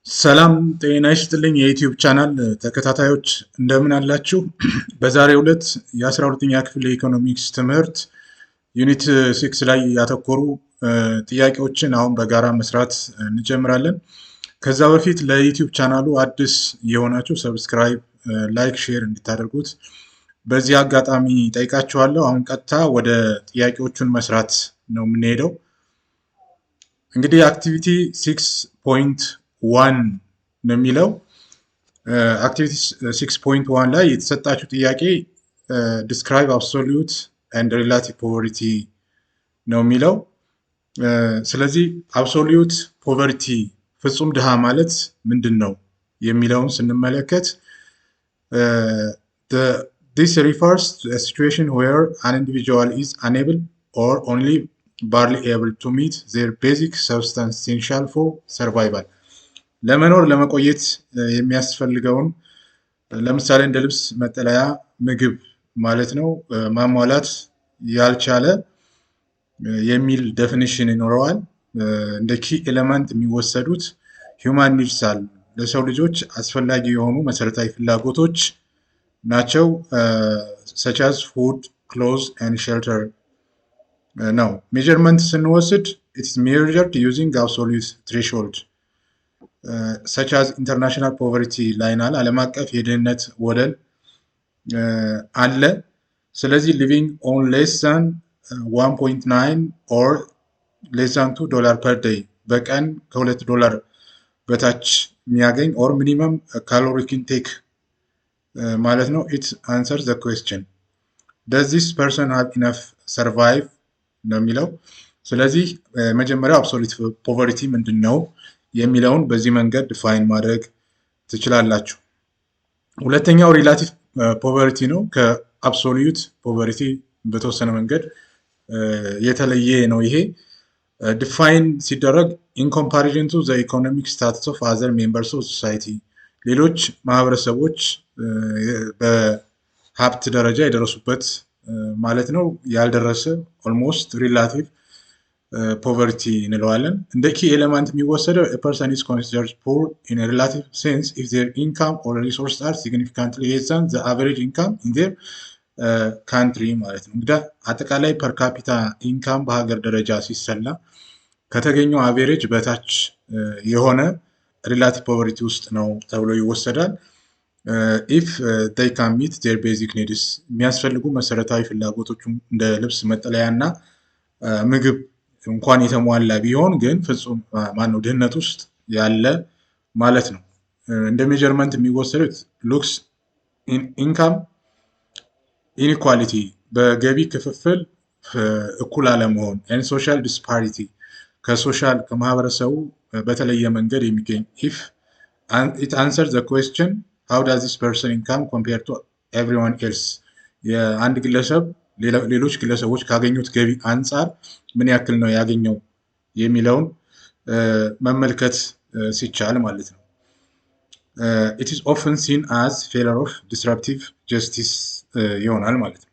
ሰላም ጤና ይስጥልኝ የዩቲዩብ ቻናል ተከታታዮች እንደምን አላችሁ? በዛሬው ዕለት የ12ኛ ክፍል የኢኮኖሚክስ ትምህርት ዩኒት 6 ላይ ያተኮሩ ጥያቄዎችን አሁን በጋራ መስራት እንጀምራለን። ከዛ በፊት ለዩቲዩብ ቻናሉ አዲስ የሆናችሁ ሰብስክራይብ፣ ላይክ፣ ሼር እንድታደርጉት በዚህ አጋጣሚ ጠይቃችኋለሁ። አሁን ቀጥታ ወደ ጥያቄዎቹን መስራት ነው የምንሄደው። እንግዲህ አክቲቪቲ 6.1 ነው የሚለው። አክቲቪቲ 6.1 ላይ የተሰጣችሁ ጥያቄ ዲስክራይብ አብሶሉት ኤንድ ሪላቲቭ ፖቨርቲ ነው የሚለው። ስለዚህ አብሶሉት ፖቨርቲ ፍጹም ድሃ ማለት ምንድን ነው የሚለውን ስንመለከት this refers to a situation where an individual is unable or only barely able to meet their basic substance essential for survival ለመኖር ለመቆየት የሚያስፈልገውን ለምሳሌ እንደ ልብስ፣ መጠለያ፣ ምግብ ማለት ነው ማሟላት ያልቻለ የሚል ዴፊኒሽን ይኖረዋል። እንደ ኪ ኤሌመንት የሚወሰዱት ሂውማን ኒድስ አሉ። ለሰው ልጆች አስፈላጊ የሆኑ መሰረታዊ ፍላጎቶች ናቸው። such as food, clothes and shelter ነው። ሜጀርመንት ስንወስድ it is measured using absolute threshold such as international poverty line አለ፣ ዓለም አቀፍ የድህነት ወለል አለ። ስለዚህ living on less than 1.9 or less than $2 per day በቀን $2 በታች የሚያገኝ or minimum caloric intake ማለት ነው። it answers the question does this person have enough survive ነው የሚለው። ስለዚህ መጀመሪያው አብሶሉት ፖቨርቲ ምንድን ነው የሚለውን በዚህ መንገድ ዲፋይን ማድረግ ትችላላችሁ። ሁለተኛው ሪላቲቭ ፖቨርቲ ነው። ከአብሶሉት ፖቨርቲ በተወሰነ መንገድ የተለየ ነው። ይሄ ዲፋይን ሲደረግ ኢን ኮምፓሪዥን ቱ ዘ ኢኮኖሚክ ስታተስ ኦፍ አዘር ሜምበርስ ኦፍ ሶሳይቲ ሌሎች ማህበረሰቦች በሀብት ደረጃ የደረሱበት ማለት ነው ያልደረሰ ኦልሞስት ሪላቲቭ ፖቨርቲ እንለዋለን። እንደ ኪ ኤሌመንት የሚወሰደው ፐርሰን ኢዝ ኮንሲደርድ ፑር ኢን ሪላቲቭ ሴንስ ኢፍ ዜር ኢንካም ኦር ሪሶርስ አር ሲግኒፊካንትሊ ሌስ ዛን ዘ አቨሬጅ ኢንካም ኢን ዜር ካንትሪ ማለት ነው። እንግዲህ አጠቃላይ ፐር ካፒታ ኢንካም በሀገር ደረጃ ሲሰላ ከተገኘው አቬሬጅ በታች የሆነ ሪላቲቭ ፖቨርቲ ውስጥ ነው ተብሎ ይወሰዳል። ኢፍ they can meet their basic needs የሚያስፈልጉ መሰረታዊ ፍላጎቶች እንደ ልብስ፣ መጠለያ እና ምግብ እንኳን የተሟላ ቢሆን ግን ፍጹም ማነው ድህነት ውስጥ ያለ ማለት ነው። እንደ ሜጀርመንት የሚወሰዱት ሉክስ ኢንካም ኢኒኳሊቲ በገቢ ክፍፍል እኩል አለመሆን ኤንድ ሶሻል ዲስፓሪቲ ከሶሻል ከማህበረሰቡ በተለየ መንገድ የሚገኝ if it answers the question how does this person income compared to everyone else የአንድ ግለሰብ ሌሎች ግለሰቦች ካገኙት ገቢ አንጻር ምን ያክል ነው ያገኘው የሚለውን መመልከት ሲቻል ማለት ነው። it is often seen as failure of disruptive justice ይሆናል ማለት ነው።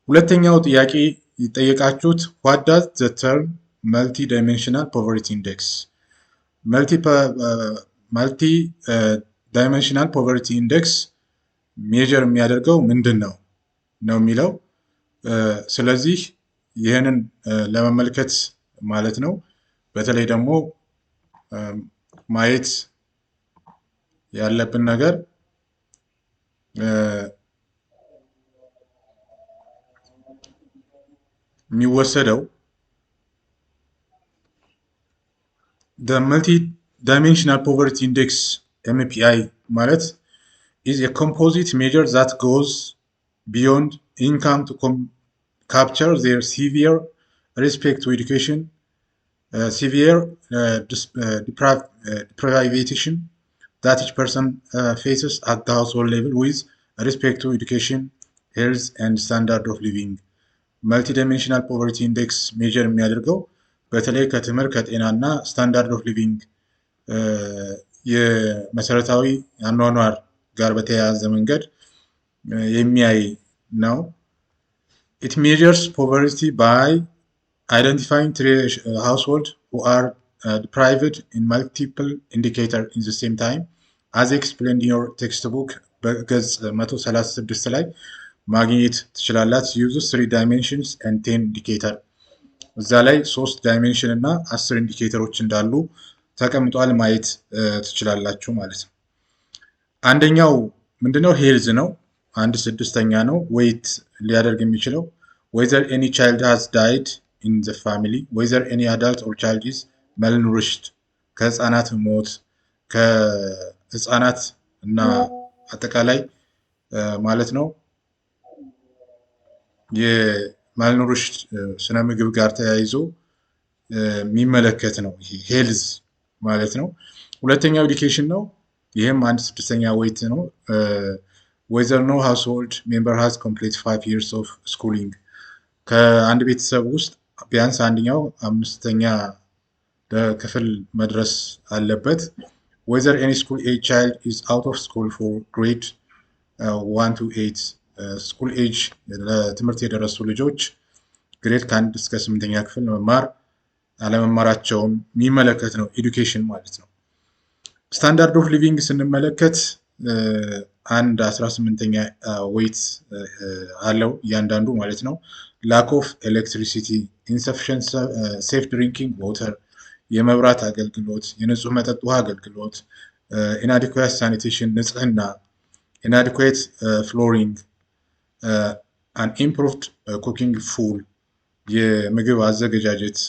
ሁለተኛው ጥያቄ ይጠየቃችሁት what does the term multi-dimensional poverty index multi-dimensional poverty index ሜጀር የሚያደርገው ምንድን ነው ነው የሚለው። ስለዚህ ይህንን ለመመልከት ማለት ነው በተለይ ደግሞ ማየት ያለብን ነገር የሚወሰደው the multi-dimensional poverty index MPI ማለት is a composite measure that goes beyond income to capture their severe respect to education, severe deprivation that each person faces at the household level with respect to education, health and standard of living. መልቲዳይሜንሽናል ፖቨርቲ ኢንዴክስ ሜጀር የሚያደርገው በተለይ ከትምህርት ከጤና እና ስታንዳርድ ኦፍ ሊቪንግ የመሰረታዊ አኗኗር ጋር በተያያዘ መንገድ የሚያይ ነው። it measures poverty by identifying three households who are deprived in multiple indicator in the same time as explained in your textbook በገጽ 136 ላይ ማግኘት ትችላላችሁ። uses 3 dimensions and 10 indicator እዛ ላይ 3 ዳይሜንሽን እና 10 ኢንዲኬተሮች እንዳሉ ተቀምጧል ማየት ትችላላችሁ ማለት ነው። አንደኛው ምንድነው ሄልዝ ነው። 1/6ኛ ነው ዌይት ሊያደርግ የሚችለው whether any child has died in the family whether any adult or child is malnourished ከህፃናት ሞት ከህፃናት እና አጠቃላይ ማለት ነው የማልኑሪሽድ ስነ ምግብ ጋር ተያይዞ የሚመለከት ነው። ይሄ ሄልዝ ማለት ነው። ሁለተኛው ኤዱኬሽን ነው። ይሄም 1/6ኛ ዌይት ነው። whether no household member has complete 5 years of schooling ከአንድ ቤተሰብ ውስጥ ቢያንስ አንደኛው 5ኛ ክፍል መድረስ አለበት። whether any school age child is out of school for grade 1 to 8 school age ለትምህርት የደረሱ ልጆች ግሬድ ከ1 እስከ 8ኛ ክፍል መማር አለመማራቸውን የሚመለከት ነው ኤዱኬሽን ማለት ነው። ስታንዳርድ ኦፍ ሊቪንግ ስንመለከት አንድ 18ኛ ዌይት አለው እያንዳንዱ ማለት ነው። ላክ ኦፍ ኤሌክትሪሲቲ ኢንሰፊሽንት ሴፍ ድሪንኪንግ ዋተር የመብራት አገልግሎት የንጹህ መጠጥ ውሃ አገልግሎት ኢናዲኩዌት ሳኒቴሽን ንጽህና ኢናዲኩዌት ፍሎሪንግ አን ኢምፕሩቭድ ኩኪንግ ፉል የምግብ አዘገጃጀት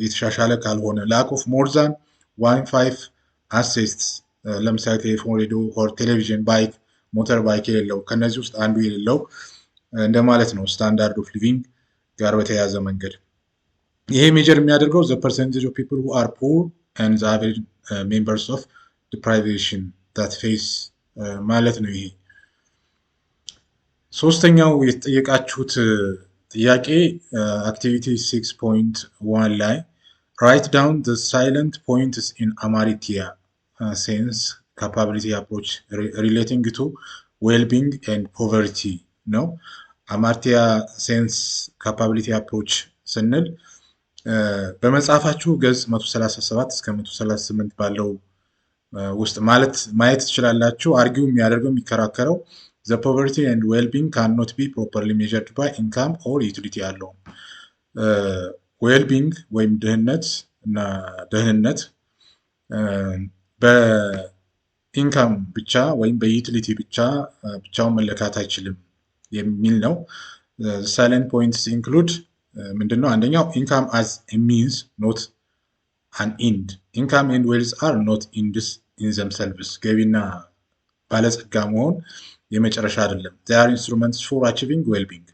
የተሻሻለ ካልሆነ ላክ ኦፍ ሞር ዛን 1.5 አሴስት ለምሳሌ ቴሌፎን ሬዲዮ ኦር ቴሌቪዥን ባይክ ሞተር ባይክ የሌለው ከነዚህ ውስጥ አንዱ የሌለው እንደማለት ነው። ስታንዳርድ ኦፍ ሊቪንግ ጋር በተያያዘ መንገድ ይሄ ሜጀር የሚያደርገው the percentage of people who are poor and the average members of deprivation that face ማለት ነው። ይሄ ሶስተኛው የተጠየቃችሁት ጥያቄ አክቲቪቲ 6.1 ላይ write down the silent points in Amartya sense capability approach relating to well-being and poverty ነው። አማርቲያ ሴንስ ካፓቢሊቲ አፕሮች ስንል በመጽሐፋችሁ ገጽ 137 እስከ 138 ባለው ውስጥ ማለት ማየት ትችላላችሁ። አርጊው የሚያደርገው የሚከራከረው the poverty and well-being cannot be properly measured by income or utility አለው። well-being ወይም ድህነት እና ደህንነት በኢንካም ብቻ ወይም በዩቲሊቲ ብቻውን መለካት አይችልም የሚል ነው። ሳይለንት ፖይንትስ ኢንክሉድ ምንድነው? አንደኛው ኢንካም as a means not an end income and wealth are not ends in themselves ገቢና ባለጸጋ መሆን የመጨረሻ አይደለም። they are instruments for achieving well-being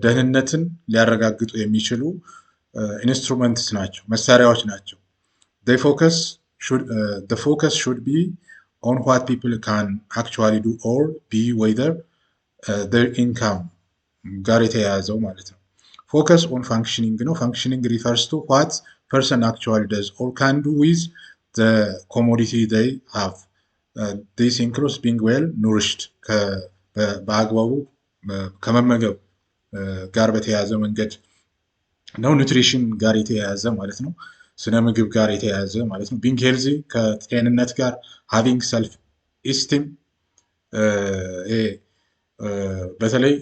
ደህንነትን ሊያረጋግጡ የሚችሉ ኢንስትሩመንትስ ናቸው፣ መሳሪያዎች ናቸው። the focus should be on what people can actually do or be whether their income ጋር የተያያዘው ማለት ነው። focus on functioning ነው። functioning refers to what person actually does or can do with the commodity they have this includes being well nourished በአግባቡ ከመመገብ ጋር በተያያዘ መንገድ ነው። ኑትሪሽን ጋር የተያያዘ ማለት ነው። ስነ ምግብ ጋር የተያያዘ ማለት ነው። being healthy ከጤንነት ጋር having self esteem በተለይ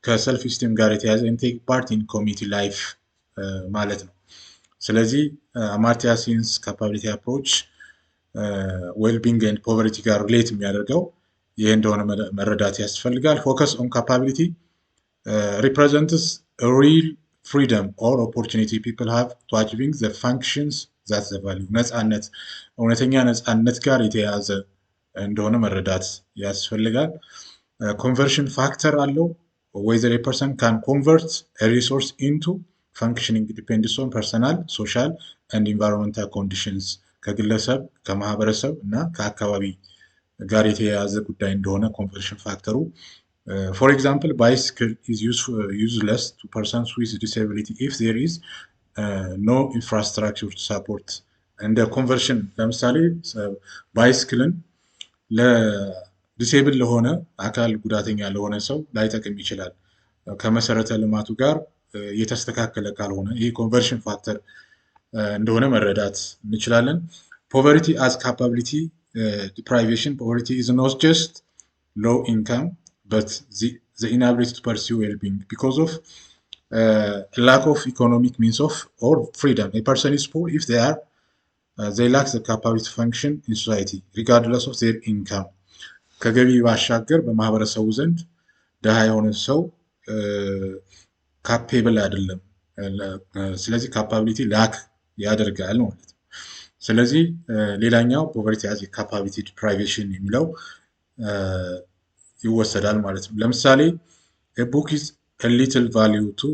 ከሰልፍ ኢስቲም ጋር የተያያዘ take part in community life ማለት ነው። ስለዚህ አማርቲያ ሴንስ ካፓቢሊቲ አፕሮች ዌልቢንግ ኤንድ ፖቨርቲ ጋር ሪሌት የሚያደርገው ይሄ እንደሆነ መረዳት ያስፈልጋል። ፎከስ ኦን ካፓቢሊቲ represents a real freedom or opportunity people have to achieving the functions that the value ነፃነት እውነተኛ ነፃነት ጋር የተያያዘ እንደሆነ መረዳት ያስፈልጋል። conversion factor አለው whether a person can convert a resource into functioning depends on personal, social and environmental conditions ከግለሰብ ከማህበረሰብ እና ከአካባቢ ጋር የተያያዘ ጉዳይ እንደሆነ conversion factor for example bicycle is useless to persons with disability if there is no infrastructure to support and the conversion ለምሳሌ ባይስክልን ለዲሴብል ለሆነ አካል ጉዳተኛ ለሆነ ሰው ላይጠቅም ይችላል ከመሰረተ ልማቱ ጋር የተስተካከለ ካልሆነ ይሄ ኮንቨርሽን ፋክተር እንደሆነ መረዳት እንችላለን። ፖቨርቲ አዝ ካፓቢሊቲ ዲፕራይቬሽን ፖቨርቲ ኢዝ ኖት ጀስት low income but the inability to pursue well-being because of lack of economic means of or freedom. A person is poor if they lack the capacity to function in society regardless of their income. ከገቢ ባሻገር በማህበረሰቡ ዘንድ ድሃ የሆነ ሰው ካፔብል አይደለም። ስለዚህ ካፓቢሊቲ ላክ ያደርጋል ማለት ነው። ስለዚህ ሌላኛው ፖቨርቲ አዝ ካፓቢሊቲ ዲፕራይቬሽን የሚለው ይወሰዳል ማለት ነው። ለምሳሌ a book is a little value to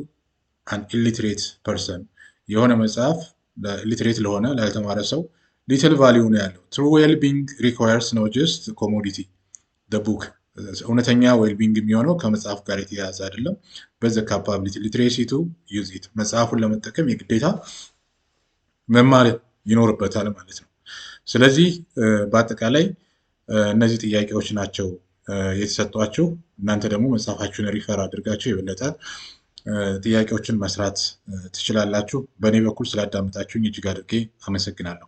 an illiterate person የሆነ መጽሐፍ ለኢሊትሬት ለሆነ ላልተማረ ሰው ሊትል ቫሊዩ ነው ያለው። true well-being requires no just commodity the book እውነተኛ ዌልቢንግ የሚሆነው ከመጽሐፍ ጋር የተያያዘ አይደለም። በዘ ካፓቢሊቲ ሊትሬሲ ቱ ዩዝ ኢት መጽሐፉን ለመጠቀም የግዴታ መማር ይኖርበታል ማለት ነው። ስለዚህ በአጠቃላይ እነዚህ ጥያቄዎች ናቸው የተሰጧችሁ። እናንተ ደግሞ መጽሐፋችሁን ሪፈር አድርጋችሁ የበለጠ ጥያቄዎችን መስራት ትችላላችሁ። በእኔ በኩል ስላዳመጣችሁኝ እጅግ አድርጌ አመሰግናለሁ።